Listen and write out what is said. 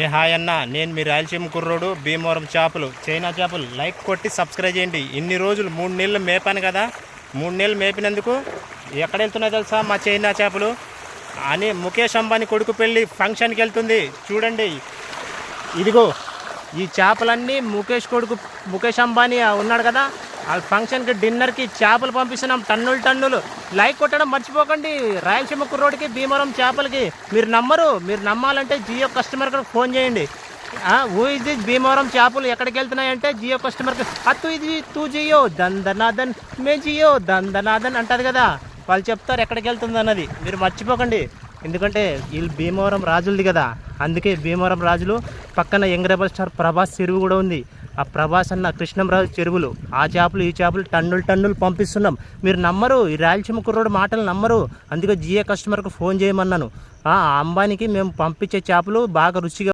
ఏ hi అన్న, నేను మీ రాయలసీమ కుర్రోడు. భీమవరం చేపలు, చైనా చేపలు లైక్ కొట్టి సబ్స్క్రైబ్ చేయండి. ఇన్ని రోజులు 3 నెలలు మేపాను కదా, 3 నెలలు మేపినందుకు ఎక్కడ వెళ్తున్నాయి తెలుసా మా చైనా చేపలు అని. ముఖేష్ అంబానీ కొడుకు పెళ్ళి ఫంక్షన్కి వెళ్తుంది చూడండి. ఇదిగో ఈ చేపలన్నీ ముఖేష్ అంబానీ ఉన్నాడు కదా, ఆ ఫంక్షన్కి డిన్నర్కి చేపలు పంపిస్తున్నాం టన్నులు. లైక్ కొట్టడం మర్చిపోకండి. రాయలసీమ కుర్రోడికి భీమవరం చేపలకి మీరు నమ్మరు. మీరు నమ్మాలంటే జియో కస్టమర్కి ఫోన్ చేయండి. ఊ ఇది భీమవరం చేపలు ఎక్కడికి వెళ్తున్నాయంటే జియో కస్టమర్కి అత్తు ఇది తూ జియో దందనాదన్ మే జియో దందనాదన్ అంటది కదా, వాళ్ళు చెప్తారు ఎక్కడికి వెళ్తుంది అన్నది. మీరు మర్చిపోకండి, ఎందుకంటే వీళ్ళు భీమవరం రాజులది కదా, అందుకే భీమవరం రాజులు పక్కన యంగ్ రెబల్ స్టార్ ప్రభాస్ చెరువు కూడా ఉంది. ఆ ప్రభాస్ అన్న కృష్ణంరాజు చెరువులు ఆ చేపలు ఈ చేపలు టన్నులు పంపిస్తున్నాం. మీరు నమ్మరు, ఈ రాయలసీమ కుర్రోడు మాటలు నమ్మరు. అందుకే జియో కస్టమర్కి ఫోన్ చేయమన్నాను. ఆ అంబానీకి మేము పంపించే చేపలు బాగా రుచిగా